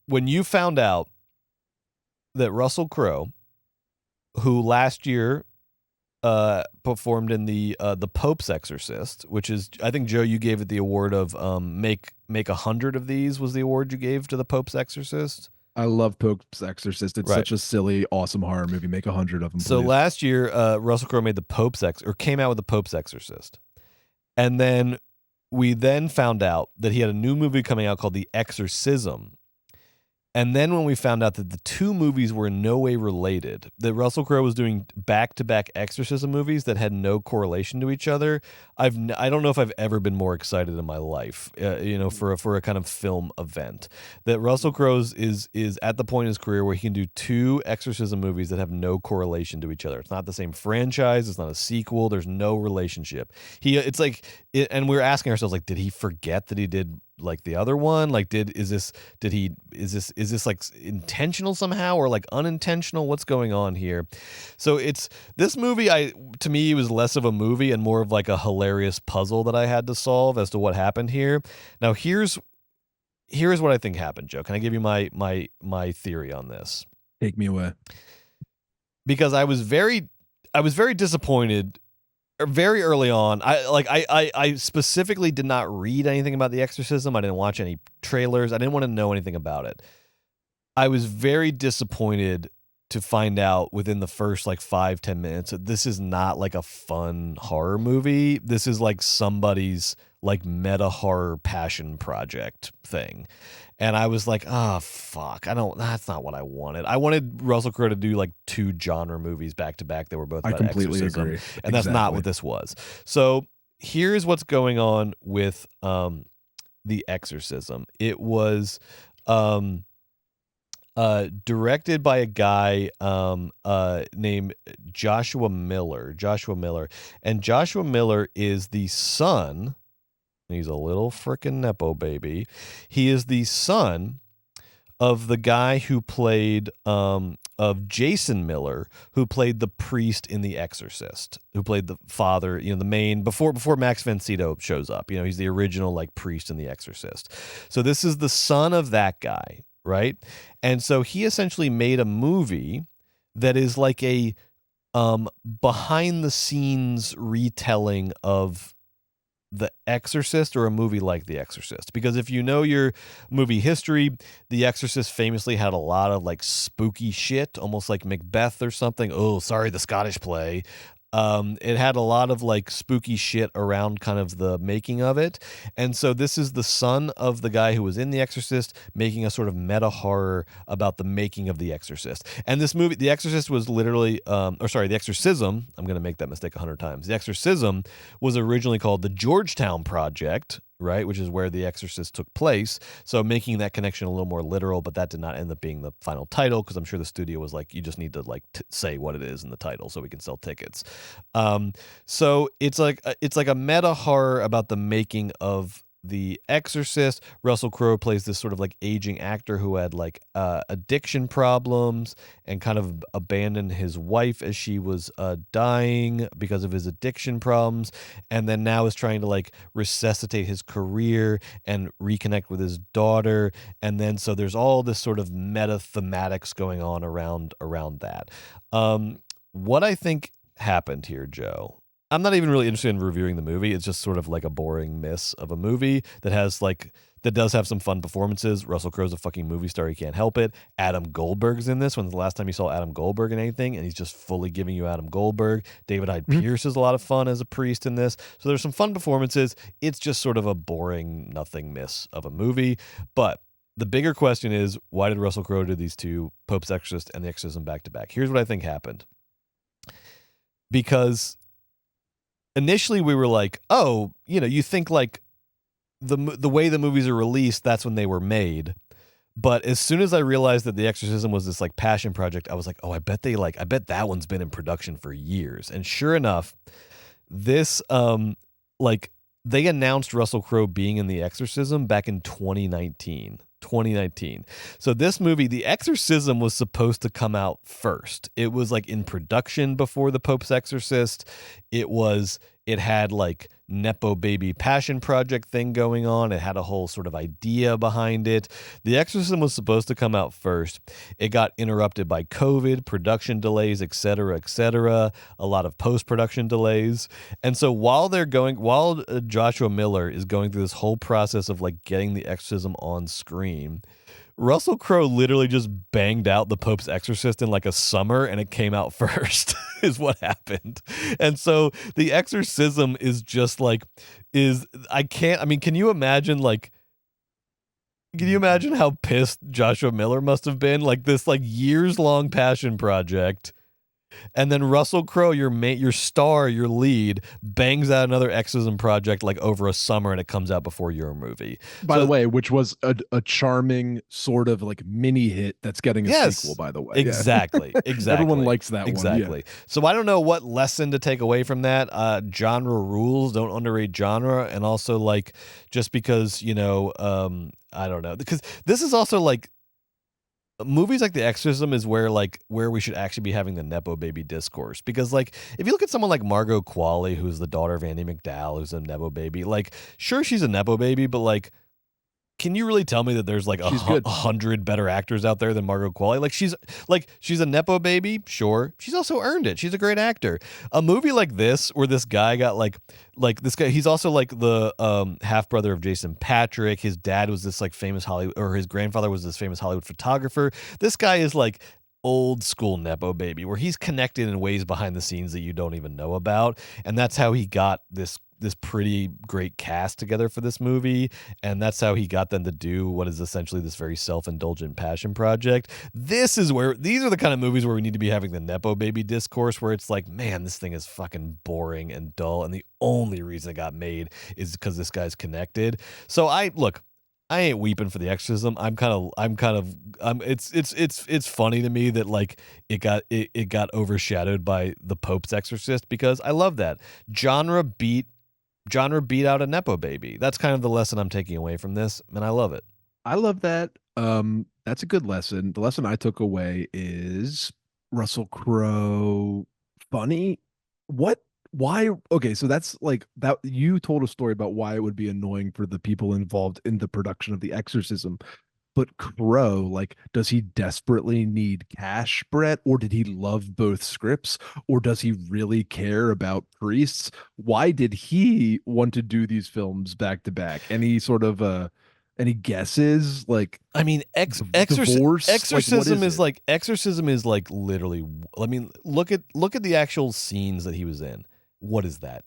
when you found out that Russell Crowe, who last year performed in the Pope's Exorcist, which is, I think, Joe, you gave it the award of make 100 of these was the award you gave to the Pope's Exorcist. I love Pope's Exorcist. It's Right. such a silly, awesome horror movie. Make 100 of them, So please. last year, Russell Crowe made the came out with the Pope's Exorcist, and then we found out that he had a new movie coming out called The Exorcism. And then when we found out that the two movies were in no way related, that Russell Crowe was doing back-to-back exorcism movies that had no correlation to each other, I don't know if I've ever been more excited in my life, for a kind of film event. That Russell Crowe is at the point in his career where he can do two exorcism movies that have no correlation to each other. It's not the same franchise. It's not a sequel. There's no relationship. And we're asking ourselves, like, did he forget that he did like the other one? Like, is this like intentional somehow or like unintentional? What's going on here? So this movie, to me, was less of a movie and more of like a hilarious puzzle that I had to solve as to what happened here. Now, here's what I think happened, Joe. Can I give you my theory on this? Take me away. Because I was very disappointed very early on. I specifically did not read anything about The Exorcism. I didn't watch any trailers. I didn't want to know anything about it. I was very disappointed to find out within the first like 5-10 minutes that this is not like a fun horror movie. This is like somebody's like meta horror passion project thing. And I was like, oh, fuck. That's not what I wanted. I wanted Russell Crowe to do like two genre movies back to back that were both about completely exorcism. agree. And that's not what this was. So here's what's going on with The Exorcism. It was directed by a guy named Joshua Miller. And Joshua Miller is the son. He's a little frickin' Nepo baby. He is the son of the guy who played of Jason Miller, who played the priest in The Exorcist, who played the father, the main before Max von Sydow shows up. He's the original like priest in The Exorcist. So this is the son of that guy, right? And so he essentially made a movie that is like a behind the scenes retelling of The Exorcist, or a movie like The Exorcist. Because if you know your movie history, The Exorcist famously had a lot of like spooky shit, almost like Macbeth or something. Oh, sorry, the Scottish play. It had a lot of like spooky shit around kind of the making of it. And so this is the son of the guy who was in The Exorcist making a sort of meta horror about the making of The Exorcist. And this movie, The Exorcist, was literally, The Exorcism, I'm going to make that mistake 100 times. The Exorcism was originally called the Georgetown Project, right, which is where The Exorcist took place. So making that connection a little more literal, but that did not end up being the final title, because I'm sure the studio was like, you just need to like say what it is in the title so we can sell tickets. So it's like a meta horror about the making of The Exorcist. Russell Crowe plays this sort of like aging actor who had like addiction problems and kind of abandoned his wife as she was dying because of his addiction problems, and then now is trying to like resuscitate his career and reconnect with his daughter. And then so there's all this sort of meta thematics going on around that. What I think happened here, Joe, I'm not even really interested in reviewing the movie. It's just sort of like a boring miss of a movie that does have some fun performances. Russell Crowe's a fucking movie star. He can't help it. Adam Goldberg's in this. When's the last time you saw Adam Goldberg in anything? And he's just fully giving you Adam Goldberg. David Hyde Pierce is a lot of fun as a priest in this. So there's some fun performances. It's just sort of a boring nothing miss of a movie. But the bigger question is, why did Russell Crowe do these two, Pope's Exorcist and The Exorcism, back to back? Here's what I think happened. Because initially we were like, oh, you think like the way the movies are released, that's when they were made. But as soon as I realized that The Exorcism was this like passion project, I was like, oh, I bet that one's been in production for years. And sure enough, this they announced Russell Crowe being in The Exorcism back in 2019. So this movie, The Exorcism, was supposed to come out first. It was like in production before the Pope's Exorcist. It had like Nepo baby passion project thing going on. It had a whole sort of idea behind it. The Exorcism was supposed to come out first. It got interrupted by COVID, production delays, etc., etc., a lot of post-production delays. And so while Joshua Miller is going through this whole process of like getting the Exorcism on screen, Russell Crowe literally just banged out the Pope's Exorcist in like a summer and it came out first is what happened. And so the Exorcism is just like can you imagine how pissed Joshua Miller must have been? Like this like years long passion project. And then Russell Crowe, your star, your lead, bangs out another Exorcism project like over a summer, and it comes out before your movie. By the way, which was a charming sort of like mini hit that's getting a sequel, by the way. Exactly. Yeah. Exactly. Everyone likes that one. Exactly. Yeah. So I don't know what lesson to take away from that. Genre rules. Don't underrate genre. And also like just because, I don't know. Because this is also like movies like The Exorcism is where we should actually be having the Nepo baby discourse, because like if you look at someone like Margot Qualley, who's the daughter of Andy McDowell, who's a Nepo baby, like sure she's a Nepo baby, but like can you really tell me that there's like 100 better actors out there than Margot Qualley? She's a Nepo baby, sure. She's also earned it. She's a great actor. A movie like this, where this guy got he's also like the half brother of Jason Patrick. His dad was this like famous Hollywood, or his grandfather was this famous Hollywood photographer. This guy is like old school Nepo baby, where he's connected in ways behind the scenes that you don't even know about, and that's how he got this pretty great cast together for this movie, and that's how he got them to do what is essentially this very self-indulgent passion project. These are the kind of movies where we need to be having the Nepo baby discourse, where it's like, man, this thing is fucking boring and dull, and the only reason it got made is because this guy's connected. So I ain't weeping for The Exorcism. It's funny to me that like it got overshadowed by the Pope's Exorcist, because I love that genre beat out a Nepo baby. That's kind of the lesson I'm taking away from this, and I love it. I love that. That's a good lesson. The lesson I took away is Russell Crowe funny. Why? Okay, so that's like that. You told a story about why it would be annoying for the people involved in the production of The Exorcism. But Crowe, like, does he desperately need cash, Brett? Or did he love both scripts? Or does he really care about priests? Why did he want to do these films back to back? Any guesses? Like, I mean, divorce? Exorcism is like literally. I mean, look at the actual scenes that he was in. What is that?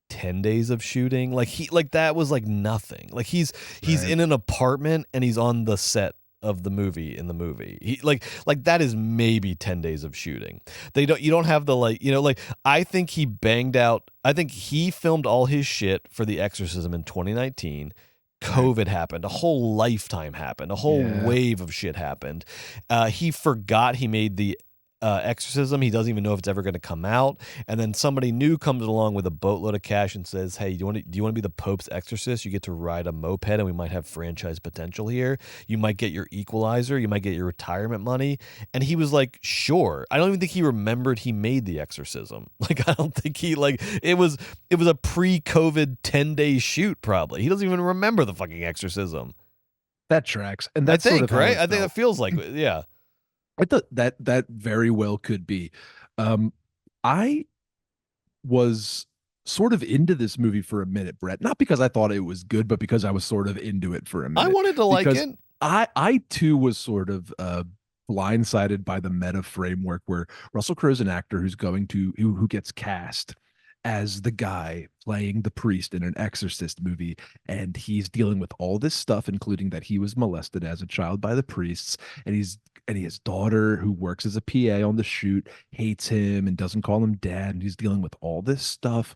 10 days of shooting? That was like nothing. Like he's Right. in an apartment and he's on the set of the movie in the movie. He like that is maybe 10 days of shooting. You don't have the I think he filmed all his shit for The Exorcism in 2019. COVID happened. A whole lifetime happened. A whole wave of shit happened. He forgot he made the Exorcism. He doesn't even know if it's ever going to come out. And then somebody new comes along with a boatload of cash and says, "Hey, do you want to be the Pope's Exorcist? You get to ride a moped, and we might have franchise potential here. You might get your Equalizer. You might get your retirement money." And he was like, "Sure." I don't even think he remembered he made the Exorcism. Like, I don't think he it was a pre-COVID 10-day shoot. Probably he doesn't even remember the fucking Exorcism. That tracks, and that's right. I think that feels like yeah. I thought that very well could be. I was sort of into this movie for a minute, Brett. Not because I thought it was good, but because I was sort of into it for a minute. I wanted to like it. I too was sort of blindsided by the meta framework, where Russell Crowe's an actor who gets cast as the guy playing the priest in an Exorcist movie, and he's dealing with all this stuff, including that he was molested as a child by the priests, and his daughter, who works as a PA on the shoot, hates him and doesn't call him dad, and he's dealing with all this stuff.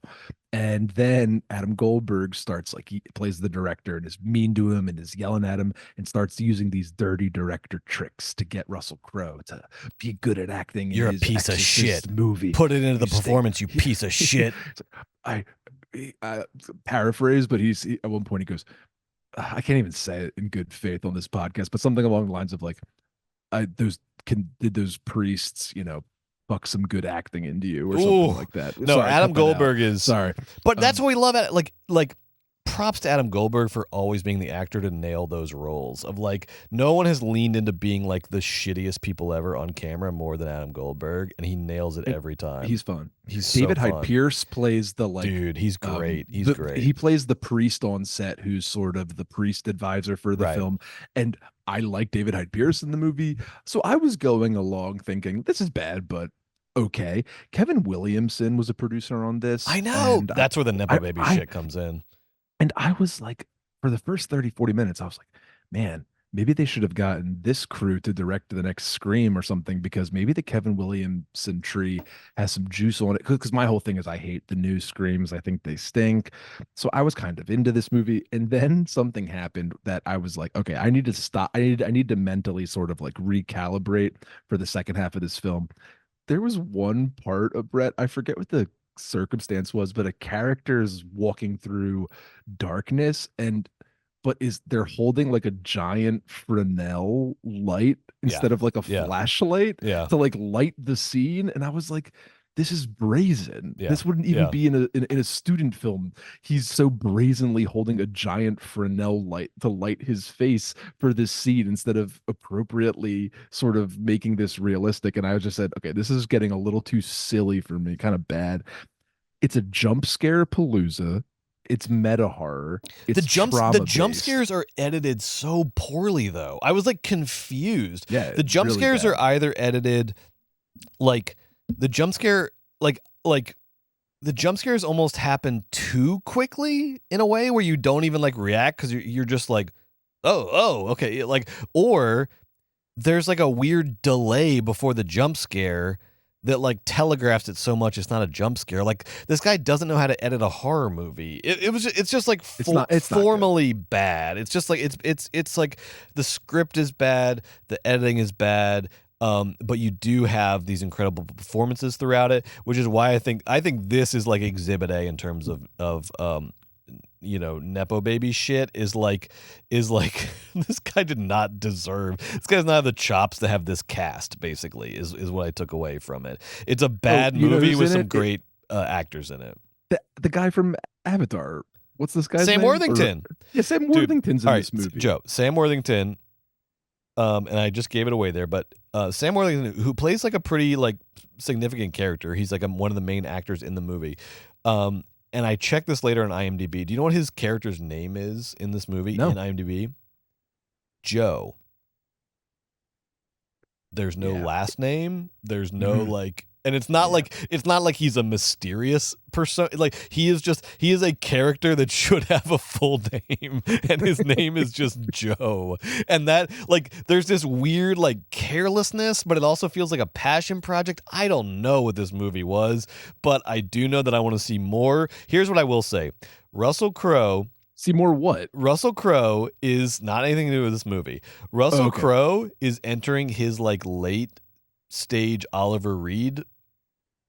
And then Adam Goldberg starts, like, he plays the director and is mean to him and is yelling at him and starts using these dirty director tricks to get Russell Crowe to be good at acting. You're a piece of shit. Movie. Put it into the performance, you piece of shit. I paraphrase, but at one point he goes, I can't even say it in good faith on this podcast, but something along the lines of like, did those priests, fuck some good acting into you or Ooh. something like that. No, Sorry, Adam cut that out. Goldberg is. Sorry. But that's what we love at it. Like props to Adam Goldberg for always being the actor to nail those roles of like no one has leaned into being like the shittiest people ever on camera more than Adam Goldberg, and he nails it every time. He's fun. He's David so Hyde fun. Pierce plays the like dude. He's great. He's great. He plays the priest on set who's sort of the priest advisor for the Right. film. And I like David Hyde Pierce in the movie. So I was going along thinking this is bad, but okay. Kevin Williamson was a producer on this. I know. And That's where the Nepo Baby shit comes in. And I was like, for the first 30, 40 minutes, I was like, man, maybe they should have gotten this crew to direct the next Scream or something, because maybe the Kevin Williamson tree has some juice on it. Because my whole thing is I hate the new Screams. I think they stink. So I was kind of into this movie. And then something happened that I was like, okay, I need to stop. I need to mentally sort of like recalibrate for the second half of this film. There was one part of Brett, I forget what the circumstance was, but a character is walking through darkness but they're holding like a giant Fresnel light instead of like a flashlight to like light the scene. And I was like, this is brazen. This wouldn't even be in a student film. He's so brazenly holding a giant Fresnel light to light his face for this scene instead of appropriately sort of making this realistic. And I just said, okay, this is getting a little too silly for me, kind of bad. It's a jump scare palooza. It's meta horror. It's the jump scares are edited so poorly though. I was like confused. Yeah, the jump really scares bad. are either edited like the jump scare like the jump scares almost happen too quickly in a way where you don't even like react because you're just like, oh, okay, like, or there's like a weird delay before the jump scare that like telegraphs it so much it's not a jump scare. Like this guy doesn't know how to edit a horror movie. It's just like it's formally bad. It's just like it's like the script is bad, the editing is bad. But you do have these incredible performances throughout it, which is why I think this is like Exhibit A in terms of Nepo Baby shit is like this guy did not deserve. This guy does not have the chops to have this cast. Basically, is what I took away from it. It's a bad movie with some great actors in it. The guy from Avatar. What's this guy's name? Sam Worthington. Sam Worthington's in this movie. Joe, Sam Worthington. And I just gave it away there, but Sam Worthington, who plays like a pretty like significant character, he's like one of the main actors in the movie. And I checked this later on IMDb. Do you know what his character's name is in this movie in IMDb? Joe. There's no last name. There's no like, and it's not like he's a mysterious person. Like he is a character that should have a full name, and his name is just Joe. And that like there's this weird like carelessness, but it also feels like a passion project. I don't know what this movie was, but I do know that I want to see more. Here's what I will say: Russell Crowe. See more what? Russell Crowe is not anything to do with this movie. Russell Crowe is entering his like late stage Oliver Reed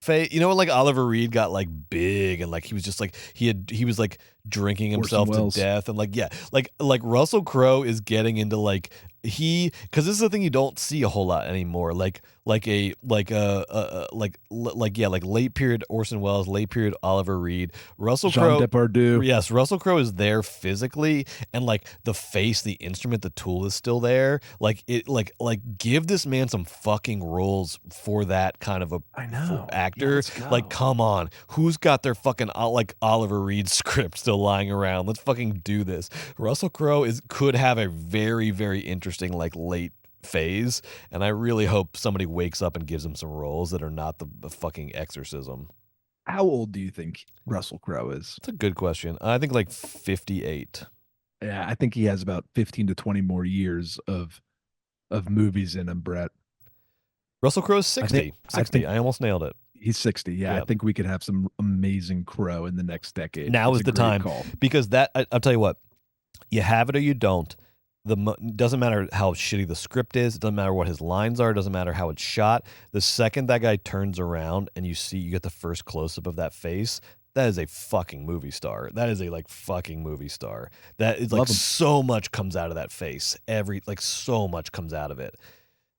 phase. You know when like Oliver Reed got like big and like he was just like he was like drinking himself to death and like Russell Crowe is getting into like because this is the thing you don't see a whole lot anymore. Like late period Orson Welles, late period Oliver Reed, Russell Crowe. Depardieu. Yes, Russell Crowe is there physically, and like the face, the instrument, the tool is still there. Like it, like give this man some fucking roles for that kind of a actor. Like, come on, who's got their fucking like Oliver Reed script still lying around? Let's fucking do this. Russell Crowe could have a very, very interesting like late phase, and I really hope somebody wakes up and gives him some roles that are not the fucking Exorcism. How old do you think Russell Crowe is? It's a good question. I think like 58. Yeah, I think he has about 15 to 20 more years of movies in him, Brett. Russell Crowe's 60. I almost nailed it. He's 60. Yeah, I think we could have some amazing Crowe in the next decade. Now is the time because I'll tell you what, you have it or you don't. Doesn't matter how shitty the script is. It doesn't matter what his lines are. It doesn't matter how it's shot. The second that guy turns around and you get the first close up of that face, that is a fucking movie star. That is a like fucking movie star. That is like so much comes out of that face. So much comes out of it.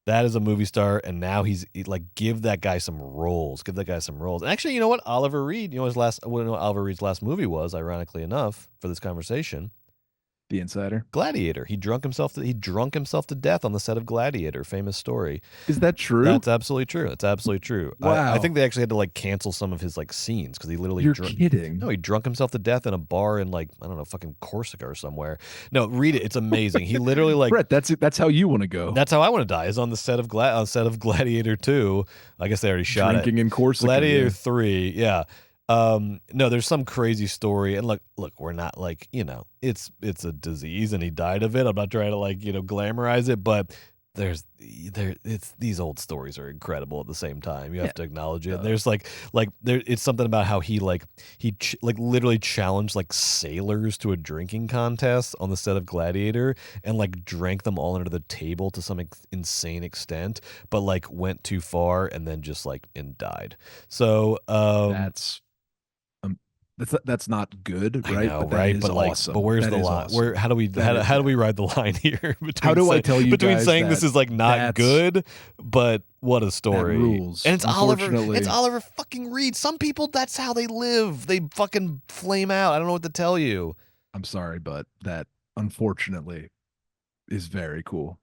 That is a movie star, and now like, give that guy some roles. Give that guy some roles. And actually, you know what? Oliver Reed, you know what Oliver Reed's last movie was, ironically enough, for this conversation? The Insider. Gladiator. He drunk himself to death on the set of Gladiator. Famous story. Is that true? That's absolutely true. That's absolutely true. Wow. I think they actually had to like cancel some of his like scenes because he literally You're kidding. No, he drunk himself to death in a bar in like, I don't know, fucking Corsica or somewhere. No, read it. It's amazing. He literally like Brett, that's how you want to go. That's how I want to die. Is on the set of Gladiator 2. I guess they already shot Drinking in Corsica. Gladiator 3. Yeah. No, there's some crazy story, and look, we're not like, it's a disease and he died of it. I'm not trying to like, glamorize it, but these old stories are incredible at the same time. You have to acknowledge it. There's it's something about how he literally challenged like sailors to a drinking contest on the set of Gladiator and like drank them all under the table to some insane extent, but like went too far and then just like and died. So that's not good, right? I know, but right? But like, awesome. but where's that the line? Awesome. Where how do we ride the line here? How do I tell you between guys saying this is like not good, but what a story? Rules. And it's Oliver fucking Reed. Some people, that's how they live. They fucking flame out. I don't know what to tell you. I'm sorry, but that unfortunately is very cool.